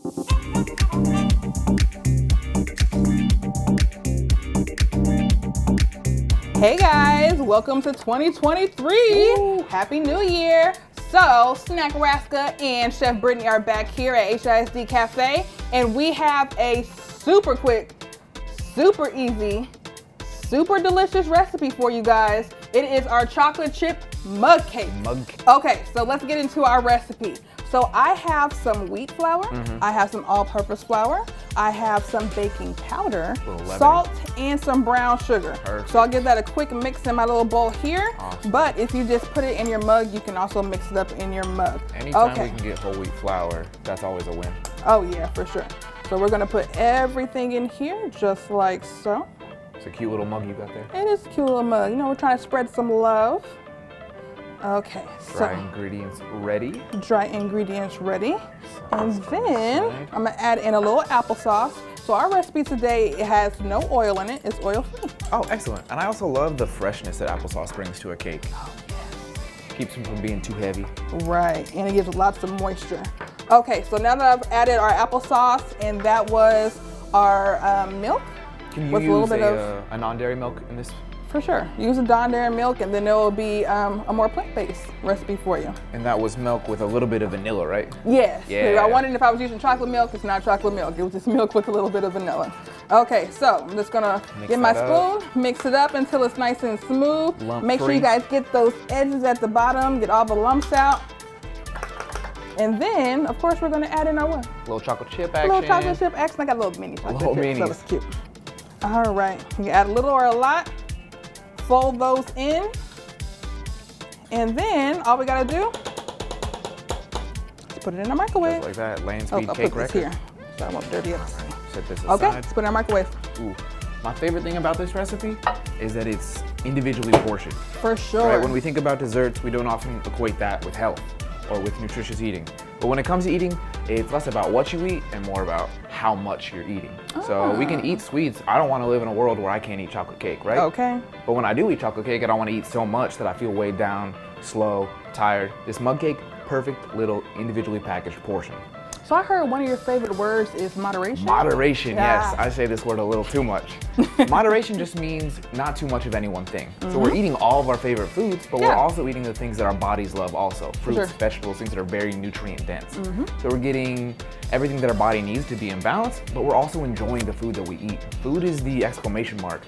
Hey guys, welcome to 2023. Ooh. Happy New Year. So, Snack Raska and Chef Brittany are back here at HISD Cafe, and we have a super quick, super easy, super delicious recipe for you guys. It is our chocolate chip mug cake. Okay, so let's get into our recipe. So I have some wheat flour, I have some all-purpose flour, I have some baking powder, salt, and some brown sugar. Perfect. So I'll give that a quick mix in my little bowl here. Awesome. But if you just put it in your mug, you can also mix it up in your mug. Anytime we can get whole wheat flour, that's always a win. Oh yeah, for sure. So we're gonna put everything in here just like so. It's a cute little mug you got there. It is a cute little mug. You know, we're trying to spread some love. Okay, dry ingredients ready. Dry ingredients ready. And then I'm gonna add in a little applesauce. So our recipe today, it has no oil in it, it's oil-free. Oh, excellent. And I also love the freshness that applesauce brings to a cake. Oh, yes. Keeps them from being too heavy. Right, and it gives lots of moisture. Okay, so now that I've added our applesauce, and that was our milk. Can you use a non-dairy milk in this? For sure. Use a non-dairy milk, and then there will be a more plant-based recipe for you. And that was milk with a little bit of vanilla, right? Yes. Yeah. I wondered if I was using chocolate milk. It's not chocolate milk. It was just milk with a little bit of vanilla. Okay, so I'm just gonna get my spoon, mix it up until it's nice and smooth. Make sure you guys get those edges at the bottom, get all the lumps out. And then, of course, we're gonna add in our what? Little chocolate chip action. Little chocolate chip action. I got a little mini chocolate chip, so it's cute. All right, you can add a little or a lot. Fold those in, and then all we gotta do is put it in the microwave. Just like that, land speed cake record. Here, so I won't dirty it. Set this aside. Okay, let's put it in the microwave. Ooh. My favorite thing about this recipe is that it's individually portioned. For sure. Right? When we think about desserts, we don't often equate that with health or with nutritious eating. But when it comes to eating, it's less about what you eat and more about how much you're eating. So we can eat sweets. I don't want to live in a world where I can't eat chocolate cake, right? Okay. But when I do eat chocolate cake, I don't want to eat so much that I feel weighed down, slow, tired. This mug cake, perfect little individually packaged portion. So I heard one of your favorite words is moderation. Moderation, yes. I say this word a little too much. Moderation just means not too much of any one thing. So we're eating all of our favorite foods, but we're also eating the things that our bodies love also. Fruits, vegetables, things that are very nutrient dense. So we're getting everything that our body needs to be in balance, but we're also enjoying the food that we eat. Food is the exclamation mark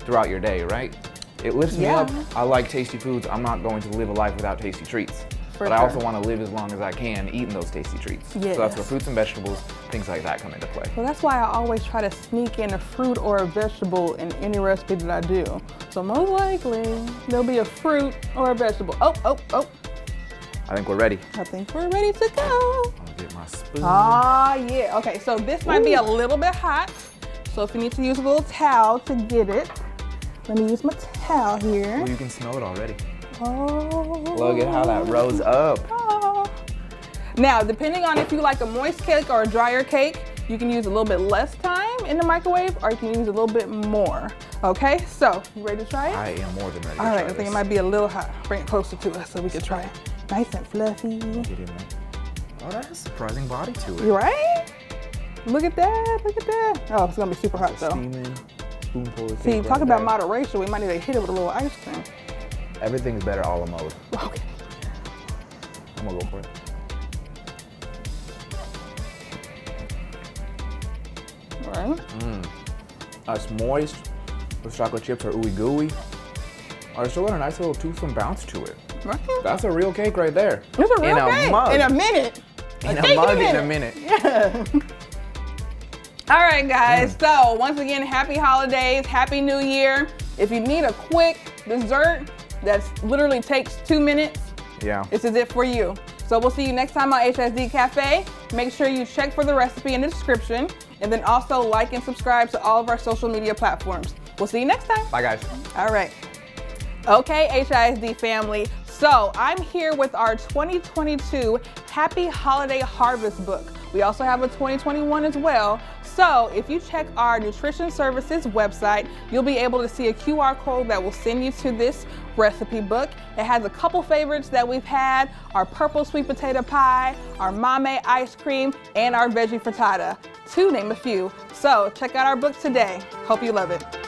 throughout your day, right? It lifts me up. I like tasty foods. I'm not going to live a life without tasty treats. But I also want to live as long as I can eating those tasty treats. Yes. So that's where fruits and vegetables, things like that come into play. Well, that's why I always try to sneak in a fruit or a vegetable in any recipe that I do. So most likely, there'll be a fruit or a vegetable. Oh. I think we're ready. I think we're ready to go. I'll get my spoon. Ah, yeah. Okay, so this might be a little bit hot. So if you need to use a little towel to get it, let me use my towel here. Oh, you can smell it already. Oh. Look at how that rose up. Oh. Now, depending on if you like a moist cake or a drier cake, you can use a little bit less time in the microwave, or you can use a little bit more. Okay, so you ready to try it? I am more than ready to try it. All right, I think it might be a little hot. Bring it closer to us so we can try it. Nice and fluffy. Get in there. Oh, that has a surprising body to it. You right? Look at that, look at that. Oh, it's gonna be super hot though. Steaming, spoonful of See, talk about moderation. We might need to hit it with a little ice cream. Everything's better a la mode. Okay. I'm gonna go for it. All right. It's moist. Those chocolate chips are ooey gooey. It's still got a nice little toothsome bounce to it. Right. That's a real cake right there. It's a real cake. Mug. In a minute. In a mug in a minute. Yeah. All right, guys. So once again, happy holidays, happy New Year. If you need a quick dessert that literally takes 2 minutes, this is it for you. So we'll see you next time on HISD Cafe. Make sure you check for the recipe in the description, and then also like and subscribe to all of our social media platforms. We'll see you next time. Bye, guys. All right. Okay, HISD family. So I'm here with our 2022 Happy Holiday Harvest book. We also have a 2021 as well. So if you check our nutrition services website, you'll be able to see a QR code that will send you to this recipe book. It has a couple favorites that we've had: our purple sweet potato pie, our mame ice cream, and our veggie frittata, to name a few. So check out our book today. Hope you love it.